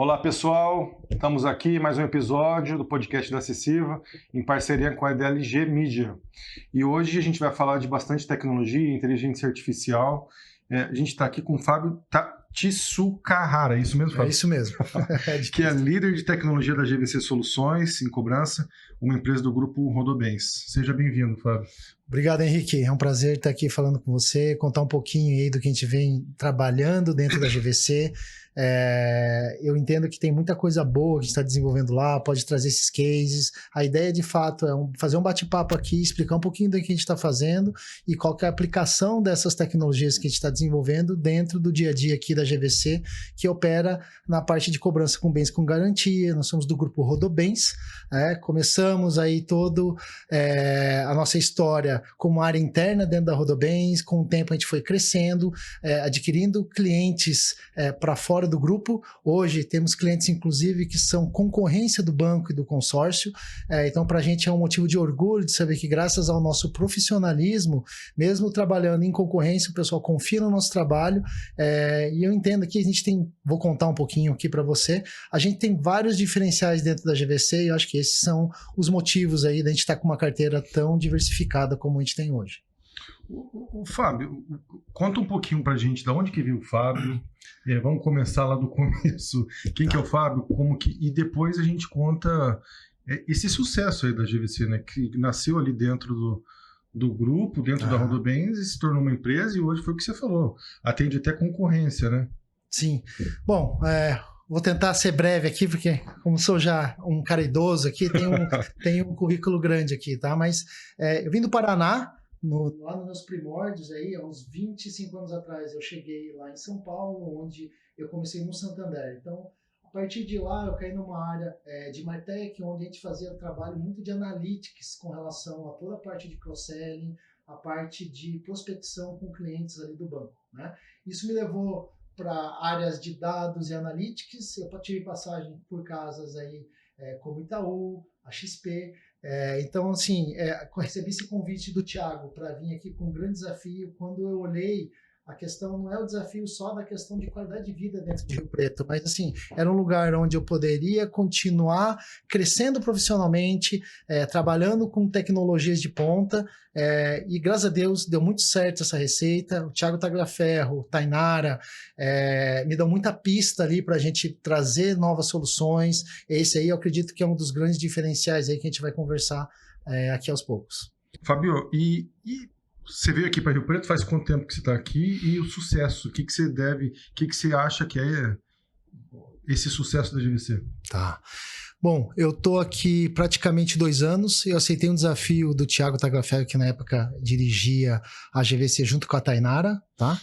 Olá pessoal, estamos aqui em mais um episódio do podcast da Acessiva, em parceria com a DLG Media. E hoje a gente vai falar de bastante tecnologia, inteligência artificial. A gente está aqui com o Fábio Tsukahara, é isso mesmo, Fábio? É isso mesmo. Que é líder de tecnologia da GVC Soluções em cobrança, uma empresa do grupo Rodobens. Seja bem-vindo, Fábio. Obrigado, Henrique. É um prazer estar aqui falando com você, contar um pouquinho aí do que a gente vem trabalhando dentro da GVC. Eu entendo que tem muita coisa boa que a gente está desenvolvendo lá, pode trazer esses cases. A ideia, de fato, é fazer um bate-papo aqui, explicar um pouquinho do que a gente está fazendo e qual que é a aplicação dessas tecnologias que a gente está desenvolvendo dentro do dia a dia aqui da GVC, que opera na parte de cobrança com bens com garantia. Nós somos do grupo Rodobens. Começamos aí a nossa história como área interna dentro da Rodobens. Com o tempo a gente foi crescendo, adquirindo clientes para fora do grupo. Hoje temos clientes, inclusive, que são concorrência do banco e do consórcio. Então, para a gente é um motivo de orgulho de saber que, graças ao nosso profissionalismo, mesmo trabalhando em concorrência, o pessoal confia no nosso trabalho. E eu entendo que a gente vou contar um pouquinho aqui para você, a gente tem vários diferenciais dentro da GVC e eu acho que esses são os motivos aí da gente estar com uma carteira tão diversificada como a gente tem hoje. O Fábio, conta um pouquinho pra gente de onde que veio o Fábio. Vamos começar lá do começo. Quem que é o Fábio? E depois a gente conta esse sucesso aí da GVC, né? Que nasceu ali dentro do grupo, dentro da Rodobens, e se tornou uma empresa, e hoje foi o que você falou. Atende até concorrência, né? Sim. Bom, vou tentar ser breve aqui, porque como sou já um cara idoso aqui, tenho um currículo grande aqui, tá? Mas eu vim do Paraná, lá nos meus primórdios, aí, há uns 25 anos atrás, eu cheguei lá em São Paulo, onde eu comecei no Santander. Então, a partir de lá, eu caí numa área de Martech, onde a gente fazia trabalho muito de analytics com relação a toda a parte de cross-selling, a parte de prospecção com clientes ali do banco, né? Isso me levou para áreas de dados e analytics. Eu tive passagem por casas aí como Itaú, a XP. Então, assim, recebi esse convite do Thiago para vir aqui com um grande desafio. Quando eu olhei, a questão não é o desafio só da questão de qualidade de vida dentro de Rio Preto, mas, assim, era um lugar onde eu poderia continuar crescendo profissionalmente, trabalhando com tecnologias de ponta, e, graças a Deus, deu muito certo essa receita. O Thiago Tagliaferro, Tainara, me dão muita pista ali para a gente trazer novas soluções. Esse aí eu acredito que é um dos grandes diferenciais aí que a gente vai conversar aqui aos poucos. Fábio, e você veio aqui para Rio Preto, faz quanto tempo que você está aqui? E o sucesso, o que você acha que é esse sucesso da GVC? Tá. Bom, eu tô aqui praticamente 2 anos. Eu aceitei um desafio do Thiago Tagliaferro, que na época dirigia a GVC junto com a Tainara, tá?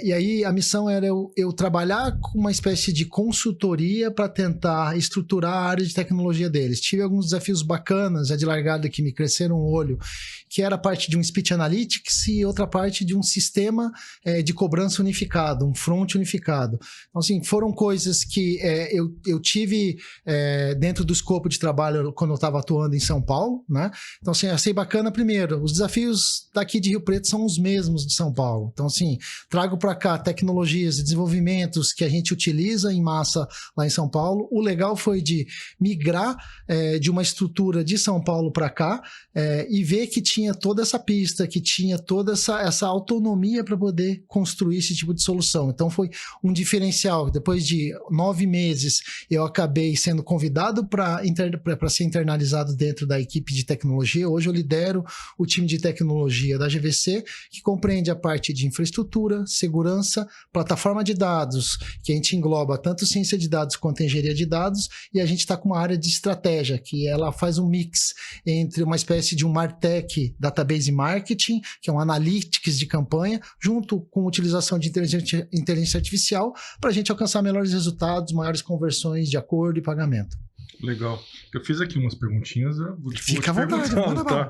E aí a missão era eu trabalhar com uma espécie de consultoria para tentar estruturar a área de tecnologia deles. Tive alguns desafios bacanas, já de largada, que me cresceram o olho, que era a parte de um speech analytics e outra parte de um sistema de cobrança unificado, um front unificado. Então, assim, foram coisas que eu tive dentro do escopo de trabalho quando eu estava atuando em São Paulo, né? Então, assim, achei bacana. Primeiro, os desafios daqui de Rio Preto são os mesmos de São Paulo. Então, assim, trago para cá tecnologias e desenvolvimentos que a gente utiliza em massa lá em São Paulo. O legal foi de migrar de uma estrutura de São Paulo para cá e ver que tinha toda essa pista, que tinha toda essa autonomia para poder construir esse tipo de solução. Então, foi um diferencial. Depois de 9 meses, eu acabei sendo convidado para ser internalizado dentro da equipe de tecnologia. Hoje eu lidero o time de tecnologia da GVC, que compreende a parte de infraestrutura, segurança, plataforma de dados, que a gente engloba tanto ciência de dados quanto engenharia de dados, e a gente está com uma área de estratégia, que ela faz um mix entre uma espécie de um MarTech Database Marketing, que é um analytics de campanha, junto com utilização de inteligência artificial, para a gente alcançar melhores resultados, maiores conversões de acordo e pagamento. Legal. Eu fiz aqui umas perguntinhas. Fica à vontade, manda tá?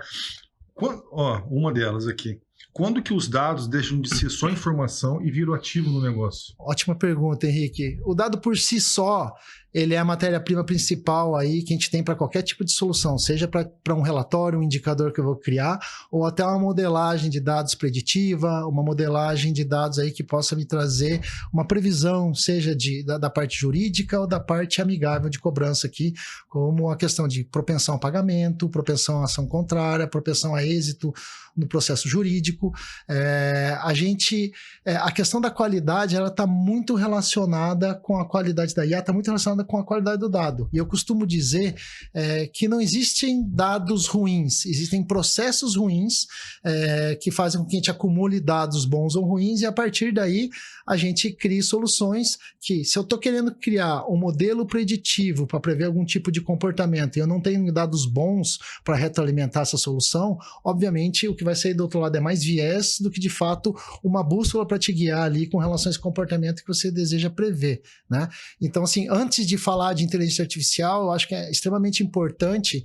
Uma delas aqui. Quando que os dados deixam de ser só informação e viram ativo no negócio? Ótima pergunta, Henrique. O dado por si só, ele é a matéria-prima principal aí que a gente tem para qualquer tipo de solução, seja para um relatório, um indicador que eu vou criar, ou até uma modelagem de dados preditiva, uma modelagem de dados aí que possa me trazer uma previsão, seja da parte jurídica ou da parte amigável de cobrança aqui, como a questão de propensão a pagamento, propensão a ação contrária, propensão a êxito no processo jurídico. A questão da qualidade, ela está muito relacionada com a qualidade da IA, está muito relacionada com a qualidade do dado. E eu costumo dizer que não existem dados ruins, existem processos ruins que fazem com que a gente acumule dados bons ou ruins, e a partir daí a gente crie soluções que, se eu estou querendo criar um modelo preditivo para prever algum tipo de comportamento e eu não tenho dados bons para retroalimentar essa solução, obviamente o que vai sair do outro lado é mais viés do que, de fato, uma bússola para te guiar ali com relação a esse comportamento que você deseja prever, né? Então, assim, antes de falar de inteligência artificial, eu acho que é extremamente importante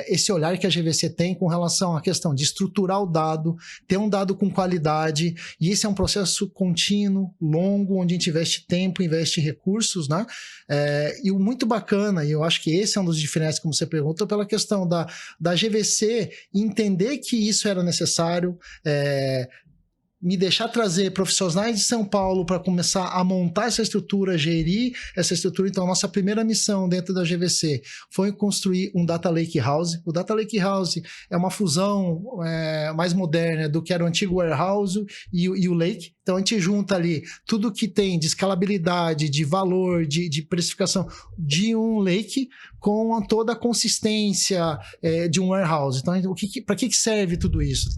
esse olhar que a GVC tem com relação à questão de estruturar o dado, ter um dado com qualidade, e esse é um processo contínuo, longo, onde a gente investe tempo, investe recursos, né? E o muito bacana, e eu acho que esse é um dos diferentes, como você perguntou, pela questão da GVC entender que isso era necessário, me deixar trazer profissionais de São Paulo para começar a montar essa estrutura, gerir essa estrutura. Então, a nossa primeira missão dentro da GVC foi construir um Data Lake House. O Data Lake House é uma fusão mais moderna do que era o antigo Warehouse e o Lake. Então, a gente junta ali tudo que tem de escalabilidade, de valor, de precificação de um Lake com toda a consistência de um Warehouse. Então, para que serve tudo isso?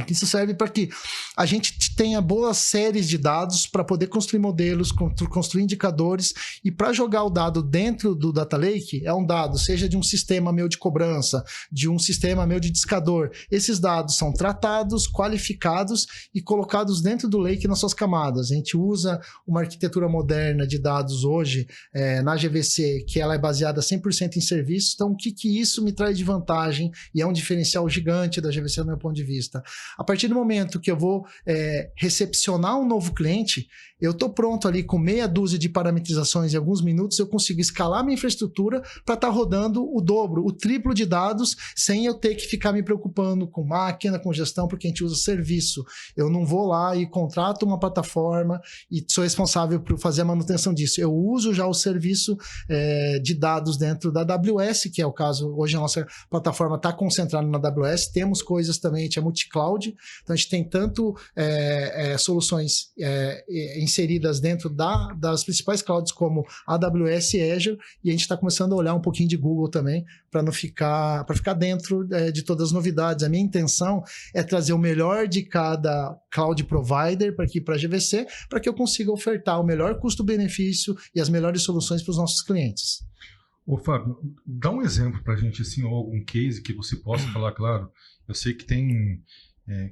Isso serve para que a gente tenha boas séries de dados para poder construir modelos, construir indicadores, e para jogar o dado dentro do Data Lake, é um dado, seja de um sistema meu de cobrança, de um sistema meu de discador. Esses dados são tratados, qualificados e colocados dentro do Lake nas suas camadas. A gente usa uma arquitetura moderna de dados hoje na GVC, que ela é baseada 100% em serviços. Então, o que isso me traz de vantagem? E é um diferencial gigante da GVC do meu ponto de vista. A partir do momento que eu vou recepcionar um novo cliente, eu estou pronto ali com meia dúzia de parametrizações em alguns minutos, eu consigo escalar minha infraestrutura para estar rodando o dobro, o triplo de dados, sem eu ter que ficar me preocupando com máquina, com gestão, porque a gente usa serviço. Eu não vou lá e contrato uma plataforma e sou responsável por fazer a manutenção disso. Eu uso já o serviço de dados dentro da AWS, que é o caso, hoje a nossa plataforma está concentrada na AWS, temos coisas também, a gente é multi-cloud, então a gente tem tanto soluções inseridas dentro das principais clouds como AWS e Azure, e a gente está começando a olhar um pouquinho de Google também para ficar dentro de todas as novidades. A minha intenção é trazer o melhor de cada cloud provider para a GVC, para que eu consiga ofertar o melhor custo-benefício e as melhores soluções para os nossos clientes. Ô, Fábio, dá um exemplo para a gente, assim, ou algum case que você possa falar, claro. Eu sei que tem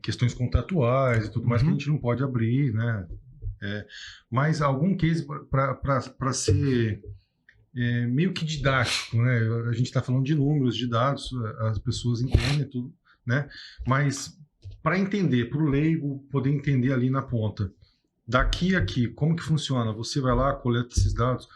questões contratuais e tudo mais que a gente não pode abrir, né? Mas algum case para ser meio que didático, né? A gente está falando de números, de dados, as pessoas entendem tudo, né? Mas para entender, para o leigo poder entender ali na ponta, daqui a aqui, como que funciona? Você vai lá, coleta esses dados,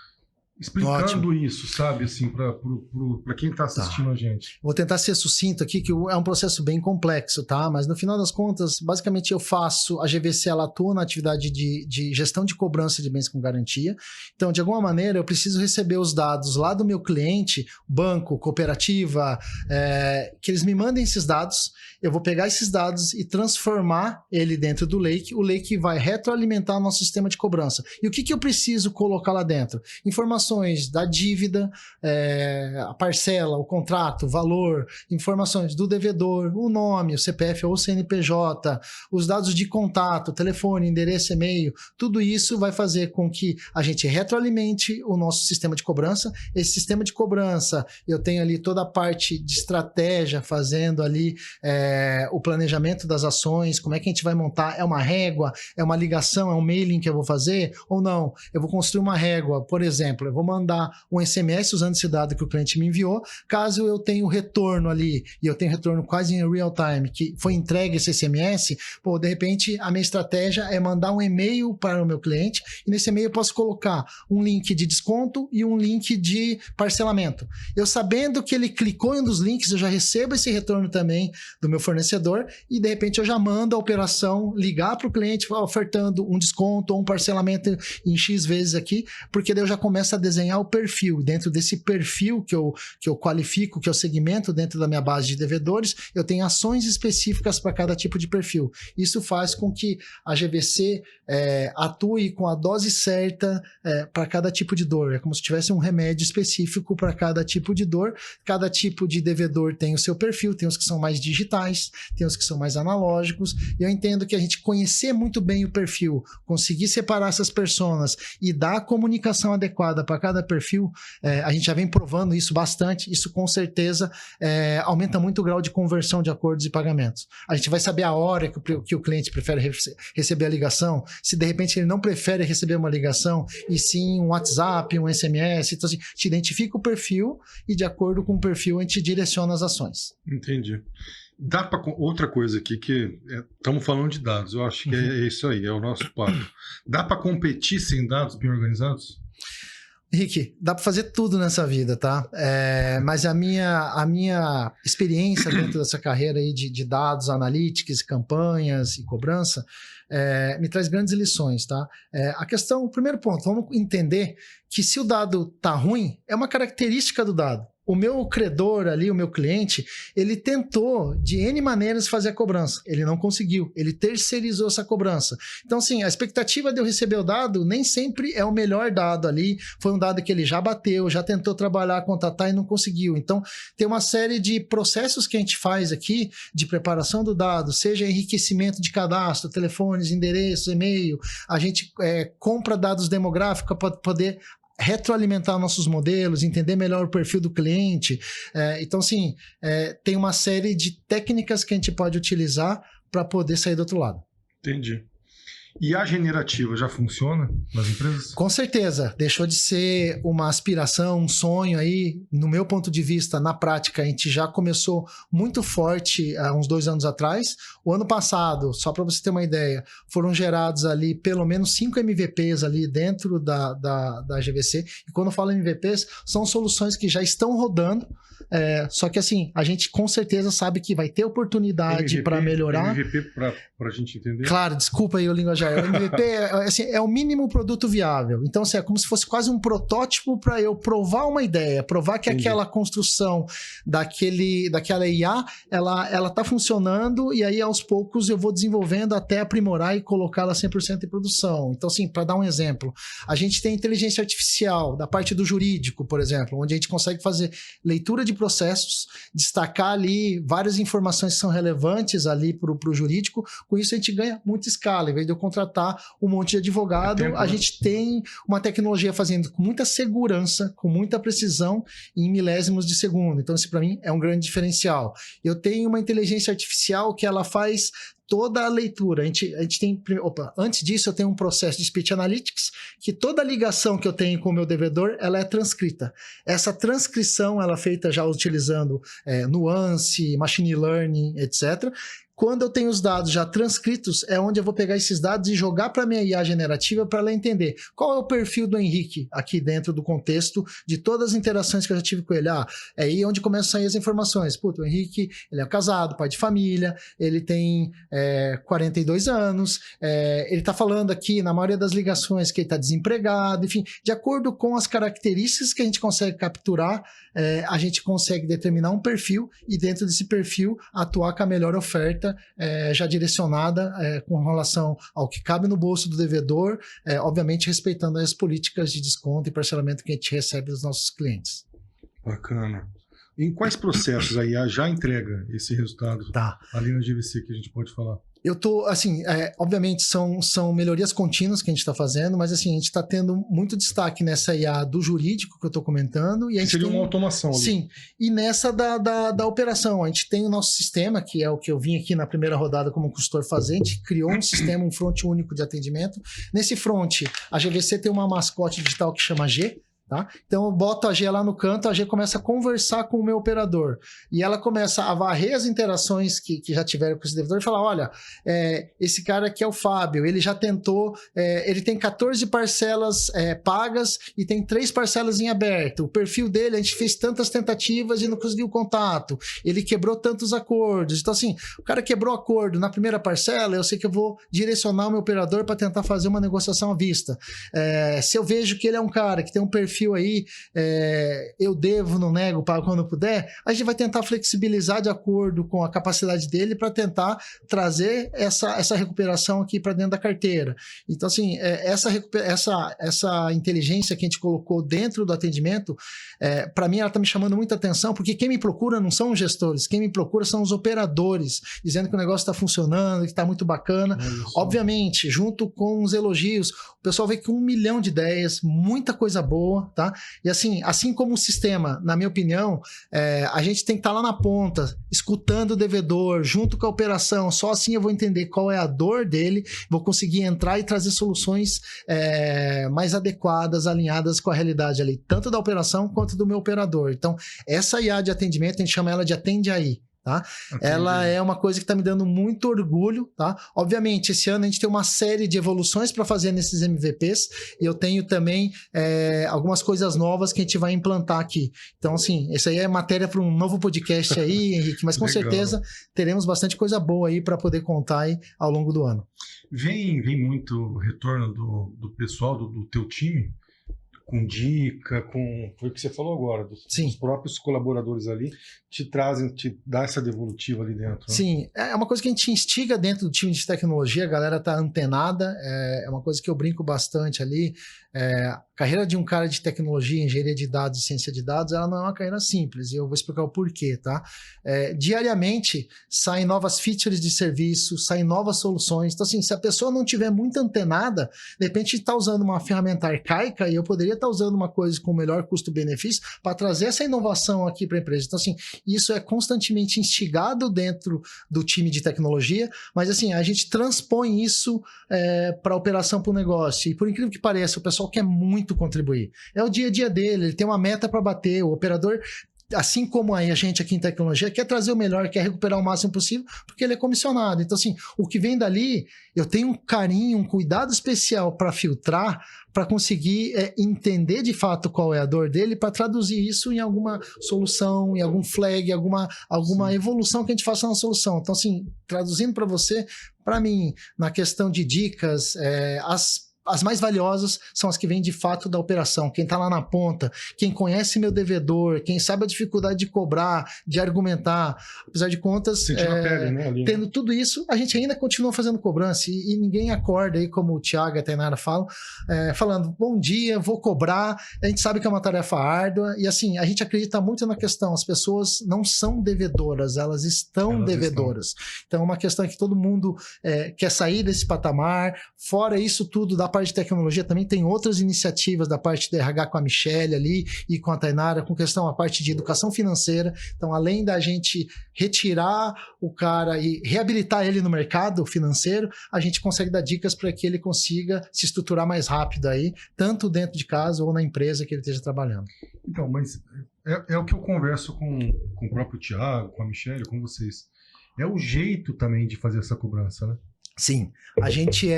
explicando Ótimo. Isso, sabe, assim, para quem está assistindo a gente. Vou tentar ser sucinto aqui, que é um processo bem complexo, tá? Mas no final das contas, basicamente a GVC, ela atua na atividade de gestão de cobrança de bens com garantia. Então, de alguma maneira, eu preciso receber os dados lá do meu cliente, banco, cooperativa, que eles me mandem esses dados. Eu vou pegar esses dados e transformar ele dentro do Lake. O Lake vai retroalimentar o nosso sistema de cobrança. E o que eu preciso colocar lá dentro? Informações da dívida, a parcela, o contrato, o valor, informações do devedor, o nome, o CPF ou o CNPJ, os dados de contato, telefone, endereço, e-mail. Tudo isso vai fazer com que a gente retroalimente o nosso sistema de cobrança. Esse sistema de cobrança, eu tenho ali toda a parte de estratégia, fazendo ali o planejamento das ações, como é que a gente vai montar, é uma régua, é uma ligação, é um mailing que eu vou fazer ou não? Eu vou construir uma régua, por exemplo, eu vou mandar um SMS usando esse dado que o cliente me enviou. Caso eu tenha o retorno ali, e eu tenho retorno quase em real time, que foi entregue esse SMS, de repente a minha estratégia é mandar um e-mail para o meu cliente, e nesse e-mail eu posso colocar um link de desconto e um link de parcelamento. Eu sabendo que ele clicou em um dos links, eu já recebo esse retorno também do meu fornecedor, e de repente eu já mando a operação ligar para o cliente ofertando um desconto ou um parcelamento em X vezes aqui, porque daí eu já começo a desenhar o perfil. Dentro desse perfil que eu qualifico, que eu segmento dentro da minha base de devedores, eu tenho ações específicas para cada tipo de perfil. Isso faz com que a GVC atue com a dose certa para cada tipo de dor. É como se tivesse um remédio específico para cada tipo de dor. Cada tipo de devedor tem o seu perfil, tem os que são mais digitais, tem os que são mais analógicos, e eu entendo que a gente conhecer muito bem o perfil, conseguir separar essas personas e dar a comunicação adequada para cada perfil, a gente já vem provando isso bastante, isso com certeza aumenta muito o grau de conversão de acordos e pagamentos. A gente vai saber a hora que o cliente prefere receber a ligação, se de repente ele não prefere receber uma ligação, e sim um WhatsApp, um SMS, então assim, a gente identifica o perfil e de acordo com o perfil a gente direciona as ações. Entendi. Dá para outra coisa aqui que estamos falando de dados, eu acho que é isso aí, é o nosso papo. Dá para competir sem dados bem organizados? Henrique, dá para fazer tudo nessa vida, tá? Mas a minha experiência dentro dessa carreira aí de dados, analytics, campanhas e cobrança me traz grandes lições, tá? O primeiro ponto, vamos entender que se o dado tá ruim, é uma característica do dado. O meu credor ali, o meu cliente, ele tentou de N maneiras fazer a cobrança. Ele não conseguiu. Ele terceirizou essa cobrança. Então, assim, a expectativa de eu receber o dado nem sempre é o melhor dado ali. Foi um dado que ele já bateu, já tentou trabalhar, contatar e não conseguiu. Então, tem uma série de processos que a gente faz aqui de preparação do dado, seja enriquecimento de cadastro, telefones, endereços, e-mail. A gente compra dados demográficos para poder retroalimentar nossos modelos, entender melhor o perfil do cliente. Então, assim, tem uma série de técnicas que a gente pode utilizar para poder sair do outro lado. Entendi. E a generativa já funciona nas empresas? Com certeza. Deixou de ser uma aspiração, um sonho aí. No meu ponto de vista, na prática, a gente já começou muito forte há uns 2 anos atrás. O ano passado, só para você ter uma ideia, foram gerados ali pelo menos 5 MVPs ali dentro da GVC. E quando eu falo MVPs, são soluções que já estão rodando. Só que assim, a gente com certeza sabe que vai ter oportunidade para melhorar. MVP para a gente entender? Claro, desculpa aí o linguajar. O MVP é o mínimo produto viável. Então, assim, é como se fosse quase um protótipo para eu provar uma ideia, provar que aquela construção daquela IA, ela está funcionando, e aí aos poucos eu vou desenvolvendo até aprimorar e colocá-la 100% em produção. Então, assim, para dar um exemplo, a gente tem inteligência artificial da parte do jurídico, por exemplo, onde a gente consegue fazer leitura de processos, destacar ali várias informações que são relevantes ali para o jurídico. Com isso a gente ganha muita escala. Em vez de eu contratar um monte de advogado, a gente tem uma tecnologia fazendo com muita segurança, com muita precisão, em milésimos de segundo. Então, isso para mim é um grande diferencial. Eu tenho uma inteligência artificial que ela faz toda a leitura. A gente tem... antes disso, eu tenho um processo de Speech Analytics, que toda ligação que eu tenho com o meu devedor, ela é transcrita. Essa transcrição, ela é feita já utilizando nuance, machine learning, etc. Quando eu tenho os dados já transcritos, é onde eu vou pegar esses dados e jogar para a minha IA generativa para ela entender qual é o perfil do Henrique aqui dentro do contexto de todas as interações que eu já tive com ele. É aí onde começam a sair as informações. O Henrique, ele é casado, pai de família, ele tem 42 anos, ele está falando aqui, na maioria das ligações, que ele está desempregado, enfim, de acordo com as características que a gente consegue capturar, a gente consegue determinar um perfil e dentro desse perfil atuar com a melhor oferta já direcionada com relação ao que cabe no bolso do devedor, obviamente respeitando as políticas de desconto e parcelamento que a gente recebe dos nossos clientes. Bacana. Em quais processos a IA já entrega esse resultado ali na GVC que a gente pode falar? Eu tô, assim, obviamente são melhorias contínuas que a gente está fazendo, mas assim, a gente está tendo muito destaque nessa IA do jurídico que eu estou comentando. E a gente seria uma automação ali. Sim, e nessa da operação. A gente tem o nosso sistema, que é o que eu vim aqui na primeira rodada como consultor fazer. A gente criou um sistema, um front único de atendimento. Nesse front, a GVC tem uma mascote digital que chama G, Tá? Então eu boto a G lá no canto, a G começa a conversar com o meu operador e ela começa a varrer as interações que já tiveram com esse devedor e falar, olha, esse cara aqui é o Fábio, ele já tentou, ele tem 14 parcelas pagas e tem 3 parcelas em aberto, o perfil dele, a gente fez tantas tentativas e não conseguiu contato, ele quebrou tantos acordos, então assim, o cara quebrou acordo na primeira parcela, eu sei que eu vou direcionar o meu operador para tentar fazer uma negociação à vista. Se eu vejo que ele é um cara que tem um perfil aí, eu devo, não nego, pago quando puder, a gente vai tentar flexibilizar de acordo com a capacidade dele para tentar trazer essa recuperação aqui para dentro da carteira. Então, assim, essa inteligência que a gente colocou dentro do atendimento, para mim, ela está me chamando muita atenção, porque quem me procura não são os gestores, quem me procura são os operadores, dizendo que o negócio está funcionando, que está muito bacana. Obviamente, junto com os elogios, o pessoal vê que 1 milhão de ideias, muita coisa boa, tá? E assim como o sistema, na minha opinião, a gente tem que estar lá na ponta, escutando o devedor, junto com a operação, só assim eu vou entender qual é a dor dele, vou conseguir entrar e trazer soluções mais adequadas, alinhadas com a realidade ali, tanto da operação quanto do meu operador. Então, essa IA de atendimento, a gente chama ela de Atende Aí. Tá? Ela é uma coisa que está me dando muito orgulho, tá? Obviamente, esse ano a gente tem uma série de evoluções para fazer nesses MVPs e eu tenho também algumas coisas novas que a gente vai implantar aqui. Então, assim, isso aí é matéria para um novo podcast aí, Henrique, mas com certeza teremos bastante coisa boa aí para poder contar aí ao longo do ano. Vem muito retorno do pessoal, do teu time, com dica, foi o que você falou agora, dos próprios colaboradores ali, te dá essa devolutiva ali dentro. Né? Sim, é uma coisa que a gente instiga dentro do time de tecnologia, a galera tá antenada, é uma coisa que eu brinco bastante ali. A carreira de um cara de tecnologia, engenharia de dados e ciência de dados, ela não é uma carreira simples, e eu vou explicar o porquê, tá? Diariamente saem novas features de serviço, saem novas soluções, então assim, se a pessoa não tiver muito antenada, de repente está usando uma ferramenta arcaica e eu poderia estar usando uma coisa com melhor custo-benefício para trazer essa inovação aqui para a empresa. Então assim, isso é constantemente instigado dentro do time de tecnologia, mas assim, a gente transpõe isso para a operação, para o negócio, e por incrível que pareça, o pessoal quer muito contribuir. É o dia a dia dele, ele tem uma meta para bater, o operador, assim como a gente aqui em tecnologia, quer trazer o melhor, quer recuperar o máximo possível, porque ele é comissionado. Então, assim, o que vem dali, eu tenho um carinho, um cuidado especial para filtrar, para conseguir entender de fato qual é a dor dele, para traduzir isso em alguma solução, em algum flag, alguma evolução que a gente faça na solução. Então, assim, traduzindo para você, para mim, na questão de dicas, as mais valiosas são as que vêm de fato da operação, quem está lá na ponta, quem conhece meu devedor, quem sabe a dificuldade de cobrar, de argumentar. Apesar de contas, pele, né, ali, tendo tudo isso, a gente ainda continua fazendo cobrança e ninguém acorda aí, como o Thiago e a Tainara falam, falando, bom dia, vou cobrar. A gente sabe que é uma tarefa árdua e assim, a gente acredita muito na questão, as pessoas não são devedoras, elas estão devedoras. Então é uma questão que todo mundo quer sair desse patamar. Fora isso tudo, da parte de tecnologia também tem outras iniciativas da parte de RH com a Michelle ali e com a Tainara, com questão a parte de educação financeira. Então, além da gente retirar o cara e reabilitar ele no mercado financeiro, a gente consegue dar dicas para que ele consiga se estruturar mais rápido aí, tanto dentro de casa ou na empresa que ele esteja trabalhando. Então, mas é o que eu converso com o próprio Thiago, com a Michelle, com vocês. É o jeito também de fazer essa cobrança, né? Sim, a gente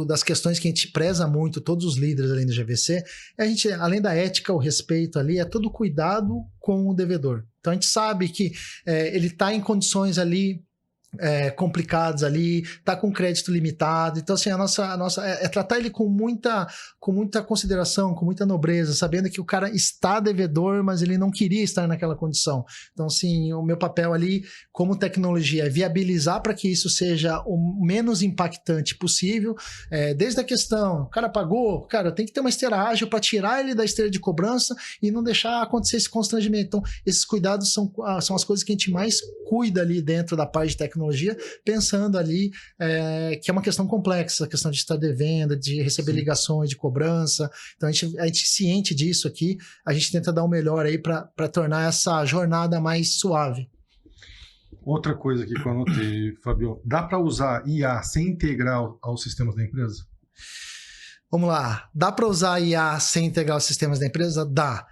das questões que a gente preza muito, todos os líderes ali do GVC, a gente, além da ética, o respeito ali, é todo cuidado com o devedor. Então a gente sabe que ele está em condições ali complicados ali, tá com crédito limitado, então assim, a nossa é tratar ele com muita consideração, com muita nobreza, sabendo que o cara está devedor, mas ele não queria estar naquela condição. Então assim, o meu papel ali como tecnologia é viabilizar para que isso seja o menos impactante possível, desde a questão, o cara pagou, cara, tem que ter uma esteira ágil para tirar ele da esteira de cobrança e não deixar acontecer esse constrangimento. Então esses cuidados são as coisas que a gente mais cuida ali dentro da parte de tecnologia, pensando ali que é uma questão complexa, a questão de estar devendo, de receber ligações de cobrança. Então a gente ciente disso aqui, a gente tenta dar o melhor aí para tornar essa jornada mais suave. Outra coisa aqui que eu anotei, Fabio, dá para usar IA sem integrar aos sistemas da empresa? Vamos lá. Dá para usar IA sem integrar os sistemas da empresa? Dá.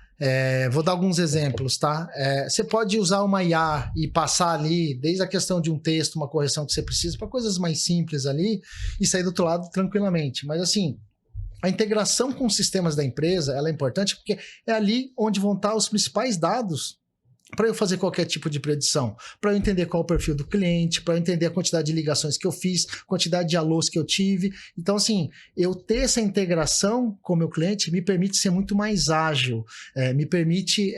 Vou dar alguns exemplos, tá? Você pode usar uma IA e passar ali, desde a questão de um texto, uma correção que você precisa, para coisas mais simples ali, e sair do outro lado tranquilamente. Mas assim, a integração com os sistemas da empresa, ela é importante porque é ali onde vão estar os principais dados para eu fazer qualquer tipo de predição, para eu entender qual é o perfil do cliente, para eu entender a quantidade de ligações que eu fiz, quantidade de alôs que eu tive. Então, assim, eu ter essa integração com o meu cliente me permite ser muito mais ágil, me permite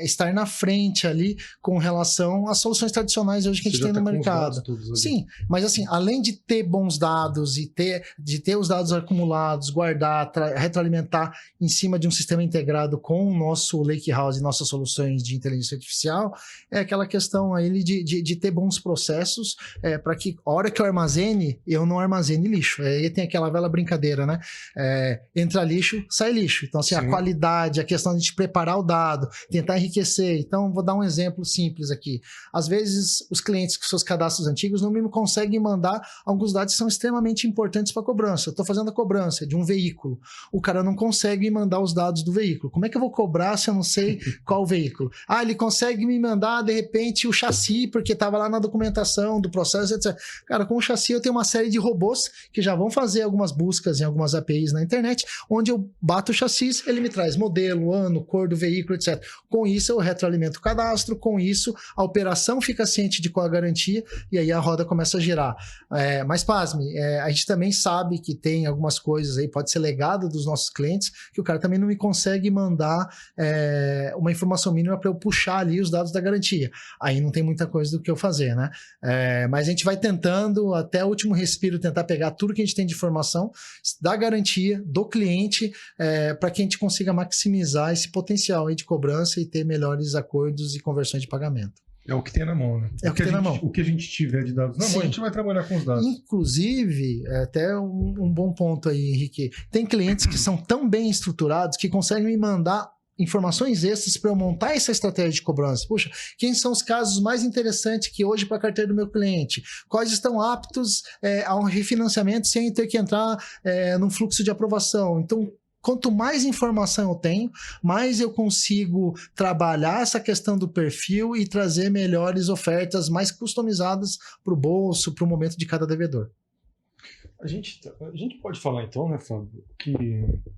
estar na frente ali com relação às soluções tradicionais hoje que a gente tem no mercado. Sim, mas assim, além de ter bons dados e de ter os dados acumulados, guardar, retroalimentar em cima de um sistema integrado com o nosso Lakehouse e nossas soluções de inteligência artificial, é aquela questão aí de ter bons processos para que a hora que eu armazene, eu não armazene lixo. Aí tem aquela velha brincadeira, né? Entra lixo, sai lixo. Então, assim, a qualidade, a questão de preparar o dado, tentar enriquecer. Então, vou dar um exemplo simples aqui. Às vezes, os clientes com seus cadastros antigos não me conseguem mandar alguns dados que são extremamente importantes para a cobrança. Eu estou fazendo a cobrança de um veículo. O cara não consegue me mandar os dados do veículo. Como é que eu vou cobrar se eu não sei qual veículo? Ele consegue me mandar, de repente, o chassi, porque estava lá na documentação do processo, etc. Cara, com o chassi eu tenho uma série de robôs que já vão fazer algumas buscas em algumas APIs na internet, onde eu bato o chassi, ele me traz modelo, ano, cor do veículo, etc. Com isso eu retroalimento o cadastro, com isso a operação fica ciente de qual a garantia e aí a roda começa a girar. Mas pasme, a gente também sabe que tem algumas coisas aí, pode ser legado dos nossos clientes, que o cara também não me consegue mandar uma informação mínima para eu puxar ali os dados da garantia. Aí não tem muita coisa do que eu fazer, né? Mas a gente vai tentando, até o último respiro, tentar pegar tudo que a gente tem de informação da garantia, do cliente, para que a gente consiga maximizar esse potencial aí de cobrança e ter melhores acordos e conversões de pagamento. É o que tem na mão, né? É o que tem na mão. O que a gente tiver de dados na mão, a gente vai trabalhar com os dados. Inclusive, até um bom ponto aí, Henrique, tem clientes que são tão bem estruturados que conseguem me mandar informações extras para eu montar essa estratégia de cobrança. Puxa, quem são os casos mais interessantes que hoje para a carteira do meu cliente? Quais estão aptos a um refinanciamento sem ter que entrar num fluxo de aprovação? Então, quanto mais informação eu tenho, mais eu consigo trabalhar essa questão do perfil e trazer melhores ofertas mais customizadas para o bolso, para o momento de cada devedor. A gente pode falar então, né, Fábio, que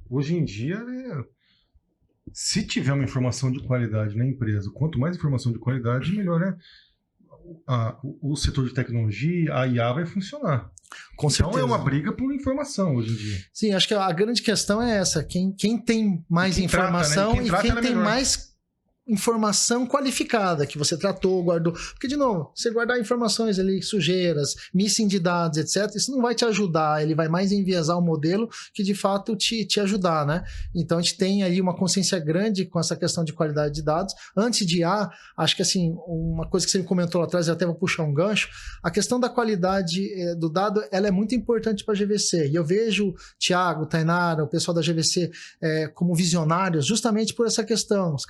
hoje em dia, se tiver uma informação de qualidade na empresa, quanto mais informação de qualidade, melhor o setor de tecnologia, a IA vai funcionar. Com certeza. Então é uma briga por informação hoje em dia. Sim, acho que a grande questão é essa. Quem tem mais informação trata, né? Quem tem mais informação qualificada, que você tratou, guardou. Porque, de novo, você guardar informações ali, sujeiras, missing de dados, etc., isso não vai te ajudar, ele vai mais enviesar o modelo que, de fato, te ajudar, né? Então, a gente tem aí uma consciência grande com essa questão de qualidade de dados. Antes de acho que, assim, uma coisa que você me comentou lá atrás, eu até vou puxar um gancho, a questão da qualidade do dado, ela é muito importante para a GVC. E eu vejo Thiago, Tainara, o pessoal da GVC como visionários, justamente por essa questão. Os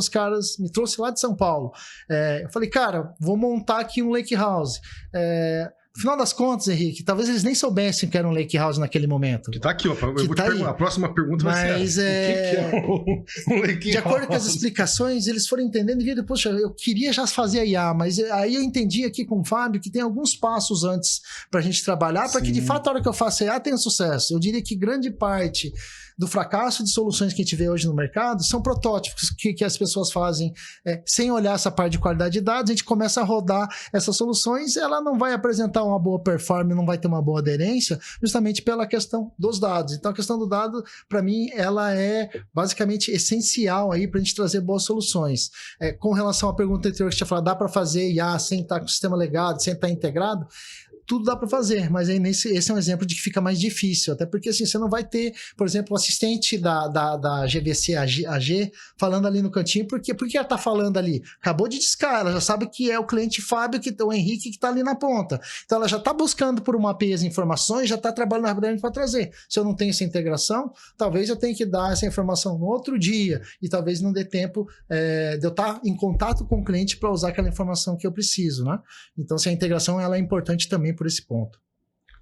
caras me trouxe lá de São Paulo. Eu falei, cara, vou montar aqui um Lakehouse. No final das contas, Henrique, talvez eles nem soubessem que era um Lakehouse naquele momento. Que tá aqui, ó. Eu vou te perguntar. A próxima pergunta vai ser o que é um Lakehouse? De acordo com as explicações, eles foram entendendo e viram, poxa, eu queria já fazer a IA, mas aí eu entendi aqui com o Fábio que tem alguns passos antes pra gente trabalhar, para que de fato a hora que eu faço a IA tenha sucesso. Eu diria que grande parte do fracasso de soluções que a gente vê hoje no mercado são protótipos que as pessoas fazem sem olhar essa parte de qualidade de dados. A gente começa a rodar essas soluções, ela não vai apresentar uma boa performance, não vai ter uma boa aderência, justamente pela questão dos dados. Então, a questão do dado, para mim, ela é basicamente essencial aí para a gente trazer boas soluções. Com relação à pergunta anterior que você tinha falado, dá para fazer IA sem estar com o sistema legado, sem estar integrado? Tudo dá para fazer, mas aí esse é um exemplo de que fica mais difícil, até porque assim, você não vai ter, por exemplo, o assistente da GVC AG falando ali no cantinho, por que ela está falando ali? Acabou de discar, ela já sabe que é o cliente Fábio, o Henrique que está ali na ponta. Então ela já está buscando por uma API as informações, já está trabalhando rapidamente para trazer. Se eu não tenho essa integração, talvez eu tenha que dar essa informação no outro dia e talvez não dê tempo de eu estar em contato com o cliente para usar aquela informação que eu preciso, né? Então, se a integração ela é importante também por esse ponto.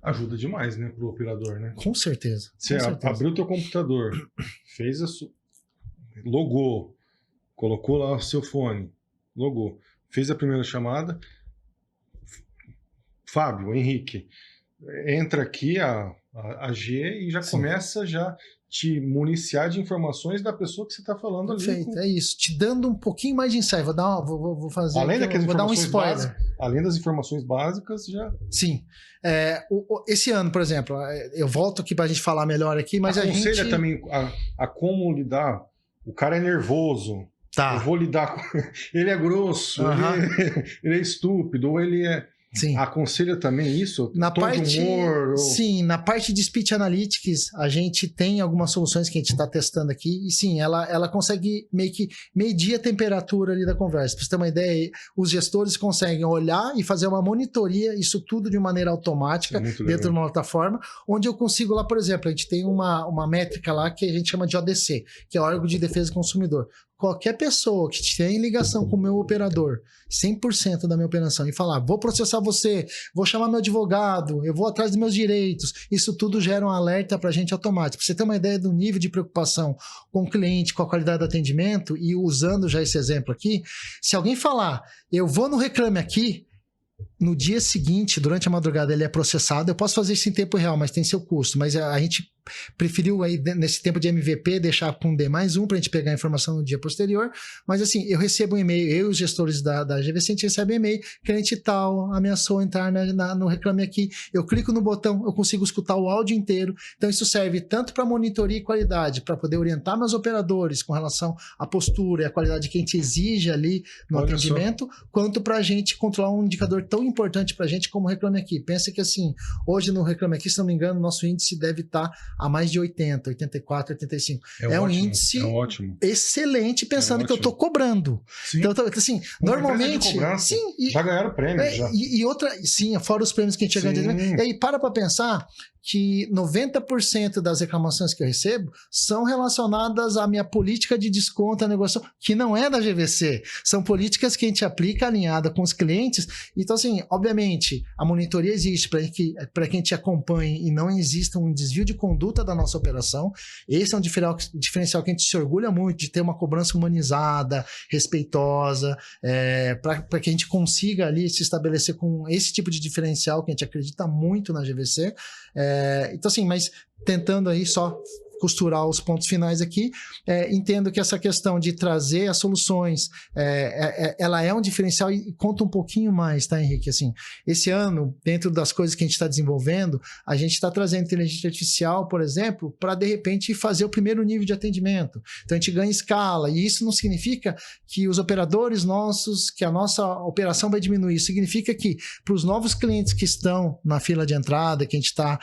ajuda demais, né, pro operador, né? Com certeza. Você abriu o teu computador, fez logou, colocou lá o seu fone, logou, fez a primeira chamada, Fábio, Henrique, entra aqui a G e já começa já te municiar de informações da pessoa que você está falando ali. Perfeito, é isso. Te dando um pouquinho mais de insight. Vou fazer. Vou dar um spoiler. Além das informações básicas, já. Sim. Esse ano, por exemplo, eu volto aqui para a gente falar melhor aqui, mas aconselha também a como lidar. O cara é nervoso. Tá. Eu vou lidar com. Ele é grosso, ele é estúpido, ou ele é. Sim. Aconselha também isso? Na parte, humor, sim, na parte de Speech Analytics, a gente tem algumas soluções que a gente está testando aqui, e sim, ela consegue meio que medir a temperatura ali da conversa. Para você ter uma ideia, os gestores conseguem olhar e fazer uma monitoria, isso tudo de maneira automática, dentro de uma plataforma, onde eu consigo lá, por exemplo, a gente tem uma métrica lá que a gente chama de ODC, que é o órgão de defesa do consumidor. Qualquer pessoa que tem ligação com o meu operador, 100% da minha operação, e falar, vou processar você, vou chamar meu advogado, eu vou atrás dos meus direitos, isso tudo gera um alerta para a gente automático. Pra você ter uma ideia do nível de preocupação com o cliente, com a qualidade do atendimento, e usando já esse exemplo aqui, se alguém falar, eu vou no Reclame Aqui, no dia seguinte, durante a madrugada, ele é processado. Eu posso fazer isso em tempo real, mas tem seu custo. Mas a gente preferiu aí, nesse tempo de MVP, deixar com D+1 para a gente pegar a informação no dia posterior. Mas assim, eu recebo um e-mail, eu e os gestores da GVC, a gente recebe um e-mail, cliente tal ameaçou entrar no Reclame Aqui. Eu clico no botão, eu consigo escutar o áudio inteiro. Então isso serve tanto para monitoria e qualidade, para poder orientar meus operadores com relação à postura e à qualidade que a gente exige ali no atendimento, quanto para a gente controlar um indicador tão importante para a gente como o Reclame Aqui. Pensa que assim, hoje no Reclame Aqui, se não me engano, nosso índice deve estar a mais de 80, 84, 85. É um índice excelente, pensando que eu estou cobrando. Sim. Então, assim, normalmente... Sim, já ganharam prêmio. E outra, sim, fora os prêmios que a gente já ganhou. E aí, para pensar que 90% das reclamações que eu recebo são relacionadas à minha política de desconto, à negociação, que não é da GVC. São políticas que a gente aplica alinhada com os clientes. Então, assim, obviamente, a monitoria existe para que a gente acompanhe e não exista um desvio de conduta da nossa operação. Esse é um diferencial que a gente se orgulha muito de ter uma cobrança humanizada, respeitosa, para que a gente consiga ali se estabelecer com esse tipo de diferencial que a gente acredita muito na GVC. Então assim, mas tentando aí só costurar os pontos finais aqui, entendo que essa questão de trazer as soluções, ela é um diferencial e conta um pouquinho mais, tá, Henrique? Assim, esse ano, dentro das coisas que a gente está desenvolvendo, a gente está trazendo inteligência artificial, por exemplo, para de repente fazer o primeiro nível de atendimento. Então a gente ganha escala, e isso não significa que os operadores nossos, que a nossa operação vai diminuir, isso significa que para os novos clientes que estão na fila de entrada, que a gente está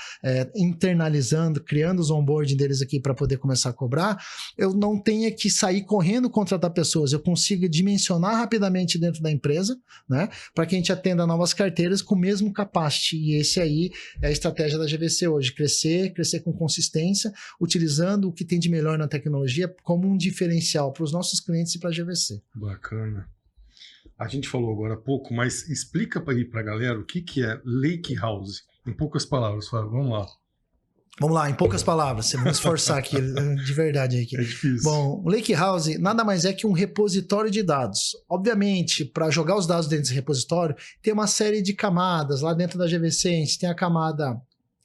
internalizando, criando os onboarding deles aqui para poder começar a cobrar, eu não tenha que sair correndo contratar pessoas, eu consiga dimensionar rapidamente dentro da empresa, né, para que a gente atenda novas carteiras com o mesmo capacity, e esse aí é a estratégia da GVC hoje, crescer com consistência, utilizando o que tem de melhor na tecnologia como um diferencial para os nossos clientes e para a GVC. Bacana. A gente falou agora há pouco, mas explica para a galera o que é Lake House, em poucas palavras, Fábio, vamos lá. Vamos lá, em poucas palavras, vamos esforçar aqui, de verdade. Aqui. É difícil. Bom, o Lakehouse nada mais é que um repositório de dados. Obviamente, para jogar os dados dentro desse repositório, tem uma série de camadas. Lá dentro da GVC, a gente tem a camada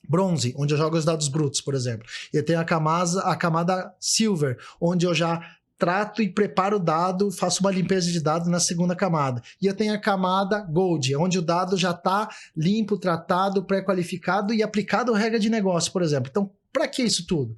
bronze, onde eu jogo os dados brutos, por exemplo. E eu tenho a camada silver, onde eu já trato e preparo o dado, faço uma limpeza de dados na segunda camada. E eu tenho a camada Gold, onde o dado já está limpo, tratado, pré-qualificado e aplicado à regra de negócio, por exemplo. Então, para que isso tudo?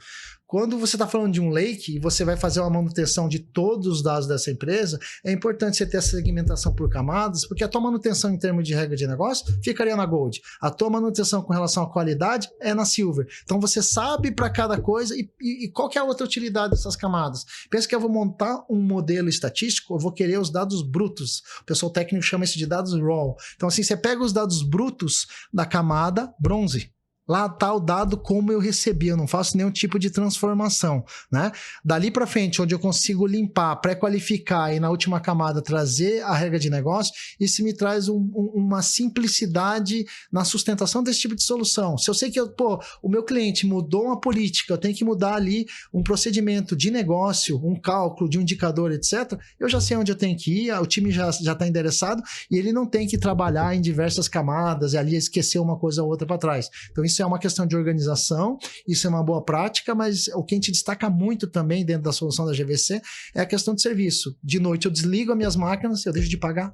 Quando você está falando de um lake e você vai fazer uma manutenção de todos os dados dessa empresa, é importante você ter essa segmentação por camadas, porque a tua manutenção em termos de regra de negócio ficaria na Gold. A tua manutenção com relação à qualidade é na Silver. Então você sabe para cada coisa e qual que é a outra utilidade dessas camadas. Pensa que eu vou montar um modelo estatístico, eu vou querer os dados brutos. O pessoal técnico chama isso de dados raw. Então assim, você pega os dados brutos da camada bronze, lá tá o dado como eu recebi, eu não faço nenhum tipo de transformação, né? Dali para frente, onde eu consigo limpar, pré-qualificar e na última camada trazer a regra de negócio, isso me traz uma simplicidade na sustentação desse tipo de solução. Se eu sei que o meu cliente mudou uma política, eu tenho que mudar ali um procedimento de negócio, um cálculo de um indicador, etc., eu já sei onde eu tenho que ir, o time já está endereçado e ele não tem que trabalhar em diversas camadas e ali esquecer uma coisa ou outra para trás. Então isso é uma questão de organização, isso é uma boa prática, mas o que a gente destaca muito também dentro da solução da GVC é a questão de serviço. De noite eu desligo as minhas máquinas, eu deixo de pagar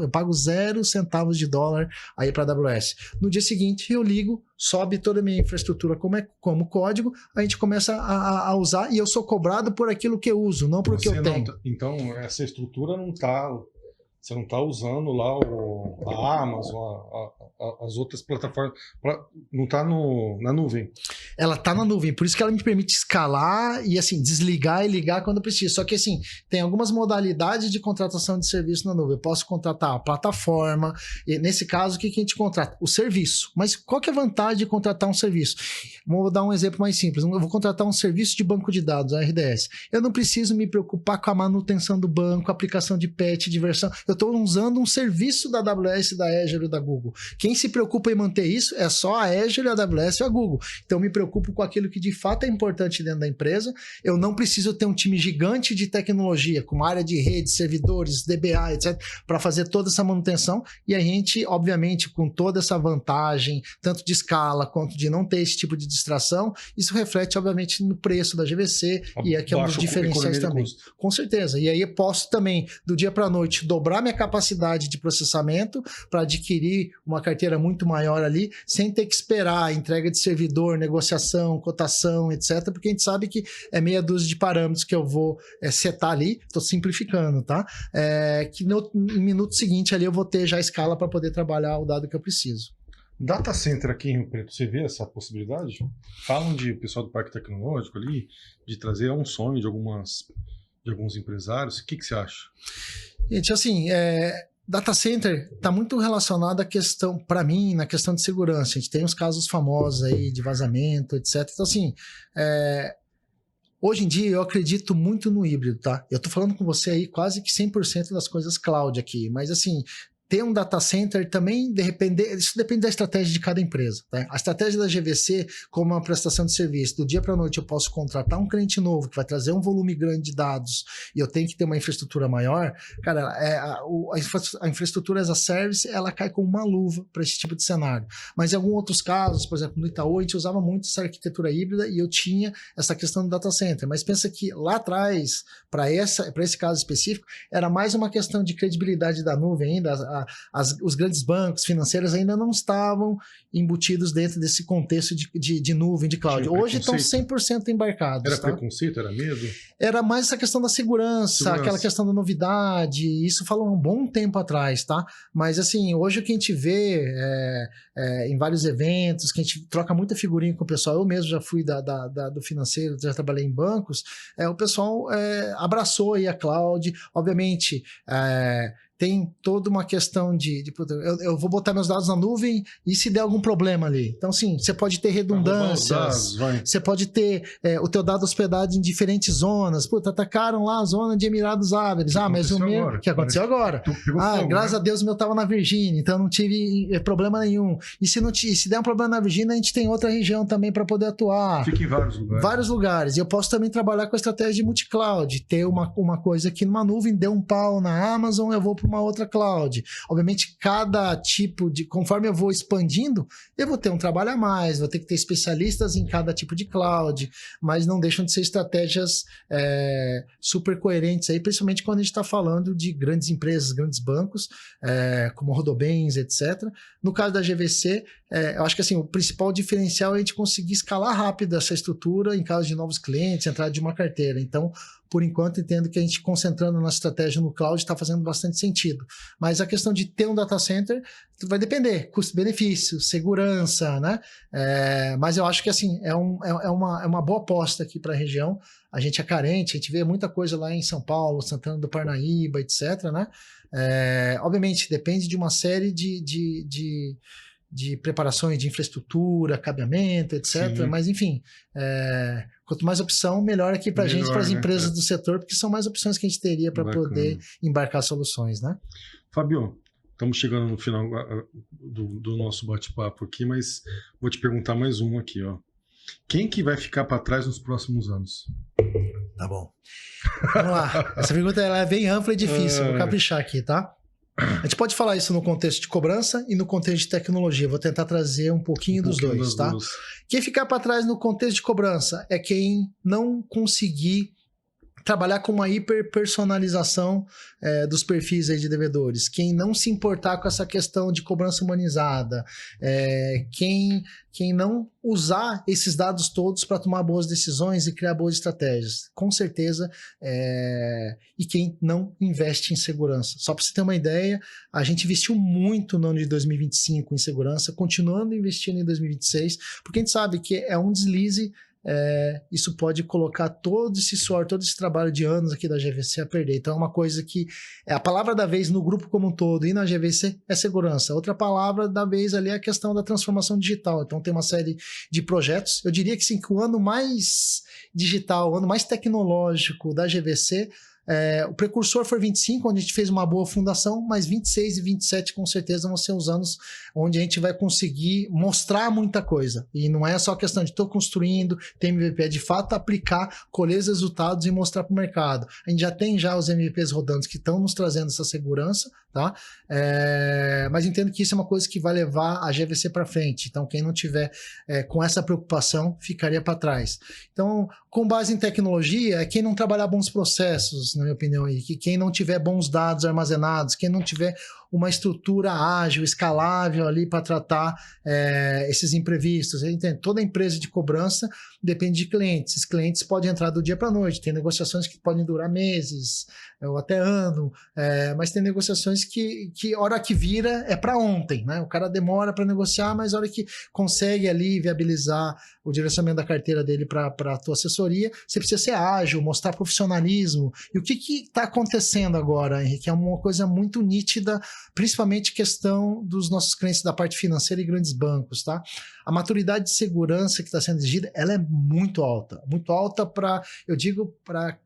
eu pago 0 centavos de dólar aí para a AWS. No dia seguinte eu ligo, sobe toda a minha infraestrutura como código, a gente começa a usar e eu sou cobrado por aquilo que eu uso, não por o que eu tenho. Então, essa estrutura não está... Você não está usando lá a Amazon, as outras plataformas, não está na nuvem. Ela está na nuvem, por isso que ela me permite escalar e assim desligar e ligar quando eu preciso. Só que assim, tem algumas modalidades de contratação de serviço na nuvem. Eu posso contratar a plataforma, e nesse caso, o que a gente contrata? O serviço. Mas qual que é a vantagem de contratar um serviço? Vou dar um exemplo mais simples. Eu vou contratar um serviço de banco de dados, a RDS. Eu não preciso me preocupar com a manutenção do banco, aplicação de patch, de versão. Eu estou usando um serviço da AWS, da Azure e da Google. Quem se preocupa em manter isso é só a Azure, a AWS e a Google. Então, eu me preocupo com aquilo que de fato é importante dentro da empresa. Eu não preciso ter um time gigante de tecnologia, com uma área de rede, servidores, DBA, etc., para fazer toda essa manutenção. E a gente, obviamente, com toda essa vantagem, tanto de escala quanto de não ter esse tipo de distração, isso reflete, obviamente, no preço da GVC e aqui é um dos diferenciais também. Com certeza. E aí eu posso também, do dia para a noite, dobrar minha capacidade de processamento para adquirir uma carteira muito maior ali, sem ter que esperar a entrega de servidor, negociação, cotação, etc., porque a gente sabe que é meia dúzia de parâmetros que eu vou setar ali, estou simplificando, tá? Que no minuto seguinte ali eu vou ter já a escala para poder trabalhar o dado que eu preciso. Data center aqui em Rio Preto, você vê essa possibilidade? Falam de pessoal do Parque Tecnológico ali, de trazer um sonho de alguns empresários. O que você acha? Gente, assim, data center está muito relacionado à questão, para mim, na questão de segurança. A gente tem uns casos famosos aí de vazamento, etc. Então, assim, hoje em dia eu acredito muito no híbrido, tá? Eu tô falando com você aí quase que 100% das coisas cloud aqui, mas assim... Ter um data center também, isso depende da estratégia de cada empresa. Tá? A estratégia da GVC, como uma prestação de serviço, do dia para a noite eu posso contratar um cliente novo que vai trazer um volume grande de dados e eu tenho que ter uma infraestrutura maior, cara, a infraestrutura as a service, ela cai como uma luva para esse tipo de cenário. Mas em alguns outros casos, por exemplo, no Itaú, a gente usava muito essa arquitetura híbrida e eu tinha essa questão do data center. Mas pensa que lá atrás, para esse caso específico, era mais uma questão de credibilidade da nuvem ainda. Os grandes bancos financeiros ainda não estavam embutidos dentro desse contexto de nuvem, de cloud. Hoje estão 100% embarcados. Era preconceito? Era medo? Era mais essa questão da segurança, aquela questão da novidade. Isso falou um bom tempo atrás, tá? Mas assim, hoje o que a gente vê em vários eventos, que a gente troca muita figurinha com o pessoal. Eu mesmo já fui do financeiro, já trabalhei em bancos. O pessoal abraçou aí a cloud. Obviamente... tem toda uma questão eu vou botar meus dados na nuvem e se der algum problema ali. Então, sim, você pode ter redundâncias, você pode ter o teu dado hospedado em diferentes zonas. Puta, atacaram lá a zona de Emirados Árabes. Mas o meu... que aconteceu agora? Graças a Deus o meu estava na Virgínia, então não tive problema nenhum. E se der um problema na Virgínia, a gente tem outra região também para poder atuar. Fica em vários lugares. Vários lugares. E eu posso também trabalhar com a estratégia de multi-cloud. Ter uma coisa aqui numa nuvem, deu um pau na Amazon, eu vou para uma outra cloud. Obviamente, cada tipo conforme eu vou expandindo, eu vou ter um trabalho a mais, vou ter que ter especialistas em cada tipo de cloud, mas não deixam de ser estratégias super coerentes aí, principalmente quando a gente está falando de grandes empresas, grandes bancos, como Rodobens, etc. No caso da GVC, eu acho que assim, o principal diferencial é a gente conseguir escalar rápido essa estrutura em caso de novos clientes, entrada de uma carteira. Então, por enquanto, entendo que a gente concentrando na estratégia no cloud está fazendo bastante sentido. Mas a questão de ter um data center vai depender, custo-benefício, segurança, né? Mas eu acho que assim, é uma boa aposta aqui para a região. A gente é carente, a gente vê muita coisa lá em São Paulo, Santana do Parnaíba, etc., né? Obviamente, depende de uma série de de preparações de infraestrutura, cabeamento, etc. Sim. Mas, enfim, quanto mais opção, melhor aqui para a gente, para as empresas do setor, porque são mais opções que a gente teria para poder embarcar soluções, né? Fábio, estamos chegando no final do nosso bate-papo aqui, mas vou te perguntar mais um aqui, ó. Quem que vai ficar para trás nos próximos anos? Tá bom. Vamos lá. Essa pergunta ela é bem ampla e difícil. Vou caprichar aqui, tá? A gente pode falar isso no contexto de cobrança e no contexto de tecnologia. Vou tentar trazer um pouquinho dos dois, tá? Quem ficar para trás no contexto de cobrança é quem não conseguir trabalhar com uma hiperpersonalização dos perfis aí de devedores, quem não se importar com essa questão de cobrança humanizada, quem não usar esses dados todos para tomar boas decisões e criar boas estratégias, com certeza, e quem não investe em segurança. Só para você ter uma ideia, a gente investiu muito no ano de 2025 em segurança, continuando investindo em 2026, porque a gente sabe que é um deslize. Isso pode colocar todo esse suor, todo esse trabalho de anos aqui da GVC a perder. Então é uma coisa que a palavra da vez no grupo como um todo e na GVC é segurança. Outra palavra da vez ali é a questão da transformação digital. Então tem uma série de projetos. Eu diria que sim, que o ano mais digital, o ano mais tecnológico da GVC, o precursor foi 25, onde a gente fez uma boa fundação, mas 26 e 27 com certeza vão ser os anos onde a gente vai conseguir mostrar muita coisa. E não é só questão de estou construindo, tem MVP, é de fato aplicar, colher os resultados e mostrar para o mercado. A gente já tem os MVPs rodando que estão nos trazendo essa segurança, tá? Mas entendo que isso é uma coisa que vai levar a GVC para frente. Então quem não tiver com essa preocupação ficaria para trás. Então, com base em tecnologia, é quem não trabalhar bons processos, na minha opinião, e que quem não tiver bons dados armazenados, quem não tiver uma estrutura ágil, escalável ali para tratar esses imprevistos. Toda empresa de cobrança depende de clientes. Esses clientes podem entrar do dia para a noite. Tem negociações que podem durar meses ou até ano, mas tem negociações que hora que vira é para ontem, né? O cara demora para negociar, mas a hora que consegue ali viabilizar o direcionamento da carteira dele para a tua assessoria, você precisa ser ágil, mostrar profissionalismo. E o que está acontecendo agora, Henrique? É uma coisa muito nítida, principalmente questão dos nossos clientes da parte financeira e grandes bancos, tá? A maturidade de segurança que está sendo exigida, ela é muito alta para, eu digo, para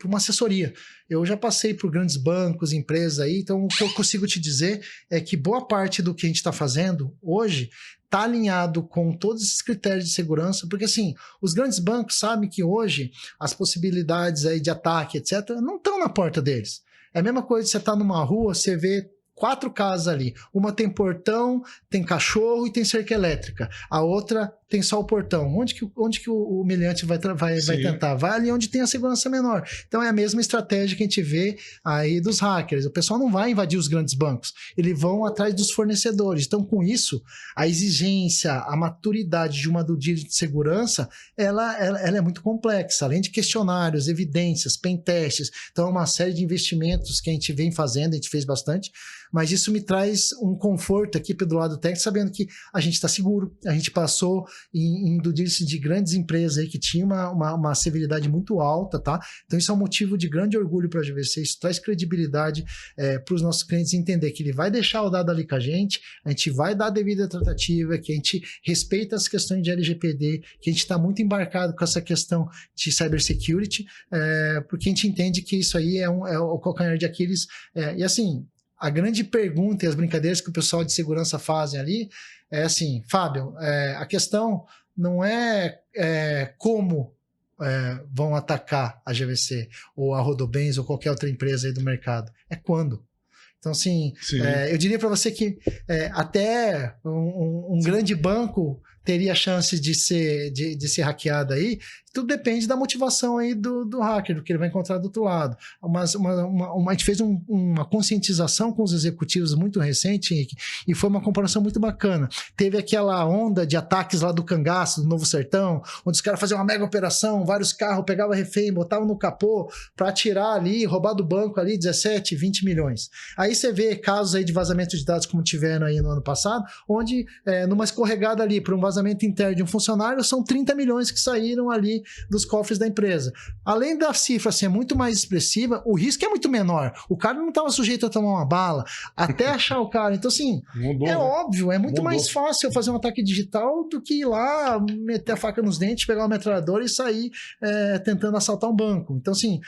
uma assessoria. Eu já passei por grandes bancos, empresas aí, então o que eu consigo te dizer é que boa parte do que a gente está fazendo hoje está alinhado com todos esses critérios de segurança, porque assim, os grandes bancos sabem que hoje as possibilidades aí de ataque, etc., não estão na porta deles. É a mesma coisa de você estar numa rua, você vê 4 casas ali. Uma tem portão, tem cachorro e tem cerca elétrica. A outra tem só o portão. Onde que o humilhante vai tentar? Vai ali onde tem a segurança menor. Então é a mesma estratégia que a gente vê aí dos hackers. O pessoal não vai invadir os grandes bancos. Eles vão atrás dos fornecedores. Então com isso, a exigência, a maturidade de uma due diligence de segurança, ela é muito complexa. Além de questionários, evidências, pentests. Então é uma série de investimentos que a gente vem fazendo, a gente fez bastante. Mas isso me traz um conforto aqui do lado técnico, sabendo que a gente está seguro, a gente passou em due diligence de grandes empresas aí que tinha uma severidade muito alta, tá? Então isso é um motivo de grande orgulho para a GVC, isso traz credibilidade para os nossos clientes entender que ele vai deixar o dado ali com a gente vai dar a devida tratativa, que a gente respeita as questões de LGPD, que a gente está muito embarcado com essa questão de cybersecurity, porque a gente entende que isso aí é o calcanhar de Aquiles, e assim, a grande pergunta e as brincadeiras que o pessoal de segurança fazem ali é assim, Fábio, a questão não é como vão atacar a GVC ou a Rodobens ou qualquer outra empresa aí do mercado, é quando. Então, assim, eu diria para você que até um grande banco teria chance de ser hackeado aí. Tudo depende da motivação aí do hacker, do que ele vai encontrar do outro lado. A gente fez uma conscientização com os executivos muito recente, Henrique, e foi uma comparação muito bacana. Teve aquela onda de ataques lá do Cangaço, do Novo Sertão, onde os caras faziam uma mega operação, vários carros, pegavam refém, botavam no capô para atirar ali, roubar do banco ali 17, 20 milhões. Aí você vê casos aí de vazamento de dados como tiveram aí no ano passado, onde numa escorregada ali, por um vazamento vazamento interno de um funcionário, são 30 milhões que saíram ali dos cofres da empresa. Além da cifra ser muito mais expressiva, o risco é muito menor. O cara não estava sujeito a tomar uma bala até achar o cara. Então, assim, óbvio, é muito mais fácil eu fazer um ataque digital do que ir lá, meter a faca nos dentes, pegar uma metralhadora e sair tentando assaltar um banco. Então, assim,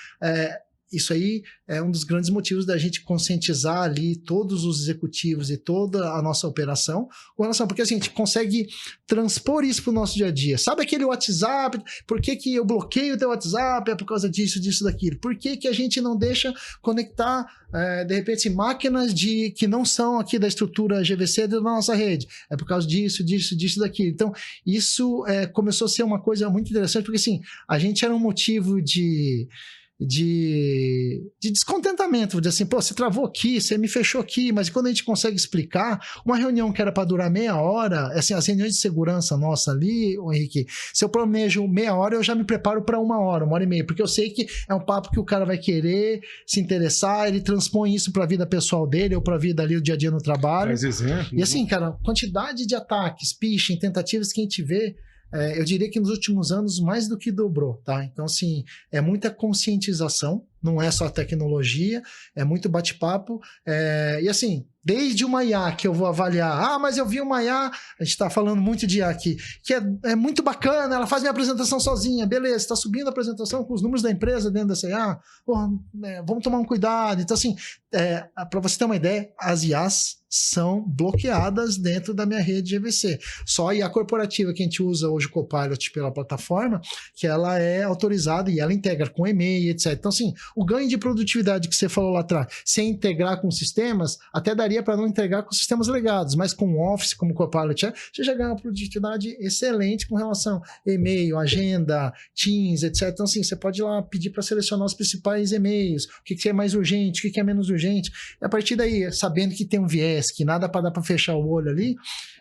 isso aí é um dos grandes motivos da gente conscientizar ali todos os executivos e toda a nossa operação com relação, porque a gente consegue transpor isso para o nosso dia a dia. Sabe aquele WhatsApp? Por que eu bloqueio o teu WhatsApp? É por causa disso, disso, daquilo. Por que a gente não deixa conectar, de repente, máquinas que não são aqui da estrutura GVC da nossa rede? É por causa disso, disso, disso, daquilo. Então, isso começou a ser uma coisa muito interessante, porque assim, a gente era um motivo de descontentamento, vou dizer assim, pô, você travou aqui, você me fechou aqui, mas quando a gente consegue explicar, uma reunião que era para durar meia hora, assim, as reuniões de segurança nossa ali, Henrique, se eu planejo meia hora, eu já me preparo para uma hora e meia, porque eu sei que é um papo que o cara vai querer se interessar, ele transpõe isso para a vida pessoal dele ou para a vida ali, o dia a dia no trabalho. Faz exemplo. E assim, cara, quantidade de ataques, phishing, tentativas que a gente vê, eu diria que nos últimos anos mais do que dobrou, tá? Então, assim, é muita conscientização, não é só tecnologia, é muito bate-papo, e assim, desde uma IA que eu vou avaliar, mas eu vi uma IA, a gente está falando muito de IA aqui, que é muito bacana, ela faz minha apresentação sozinha, beleza, está subindo a apresentação com os números da empresa dentro dessa IA, vamos tomar um cuidado. Então, assim, para você ter uma ideia, as IAs são bloqueadas dentro da minha rede GVC. Só a IA corporativa que a gente usa hoje, o Copilot pela plataforma, que ela é autorizada e ela integra com e-mail, etc. Então, assim, o ganho de produtividade que você falou lá atrás, sem integrar com sistemas, até daria para não integrar com sistemas legados, mas com o Office, como o Copilot, você já ganha uma produtividade excelente com relação a e-mail, agenda, Teams, etc. Então, assim, você pode ir lá pedir para selecionar os principais e-mails, o que é mais urgente, o que é menos urgente, e a partir daí, sabendo que tem um viés, que nada para dar para fechar o olho ali,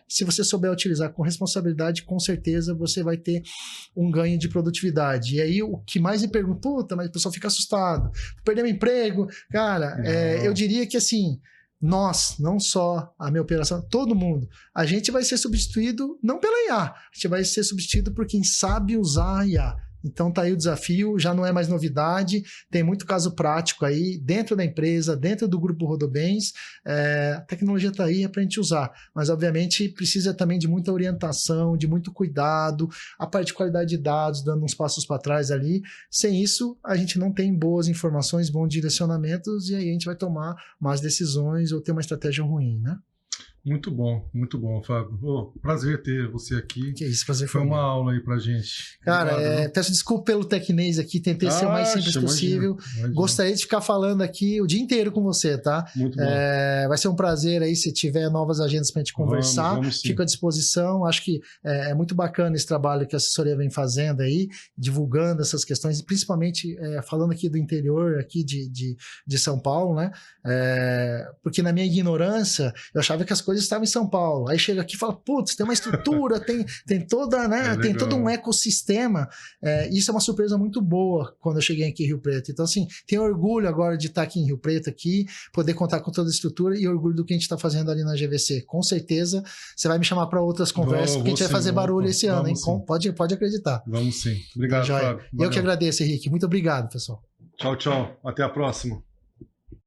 se você souber utilizar com responsabilidade, com certeza você vai ter um ganho de produtividade. E aí, o que mais me pergunta, puta, mas o pessoal fica assustado, perder meu emprego, cara, eu diria que assim, nós, não só a minha operação, todo mundo, a gente vai ser substituído não pela IA, a gente vai ser substituído por quem sabe usar a IA. Então tá aí o desafio, já não é mais novidade, tem muito caso prático aí dentro da empresa, dentro do grupo Rodobens, a tecnologia tá aí para a gente usar, mas obviamente precisa também de muita orientação, de muito cuidado, a parte de qualidade de dados, dando uns passos para trás ali, sem isso a gente não tem boas informações, bons direcionamentos e aí a gente vai tomar más decisões ou ter uma estratégia ruim, né? Muito bom, Fábio. Prazer ter você aqui. Que isso, prazer foi uma aula aí pra gente. Cara, peço desculpa pelo tecnês aqui, tentei ser o mais simples possível. Imagina. Gostaria de ficar falando aqui o dia inteiro com você, tá? Muito bom. Vai ser um prazer aí, se tiver novas agendas pra gente conversar. Vamos fico à disposição. Acho que é muito bacana esse trabalho que a assessoria vem fazendo aí, divulgando essas questões, principalmente falando aqui do interior, aqui de São Paulo, né? Porque na minha ignorância, eu achava que as coisas estavam em São Paulo. Aí chega aqui e fala, putz, tem uma estrutura, tem toda, né? Tem todo um ecossistema. Isso é uma surpresa muito boa quando eu cheguei aqui em Rio Preto. Então, assim, tenho orgulho agora de estar aqui em Rio Preto, poder contar com toda a estrutura e orgulho do que a gente está fazendo ali na GVC. Com certeza, você vai me chamar para outras conversas, porque a gente vai fazer barulho esse ano, hein? Pode acreditar. Vamos sim. Obrigado, Fábio. Eu que agradeço, Henrique. Muito obrigado, pessoal. Tchau. Até a próxima.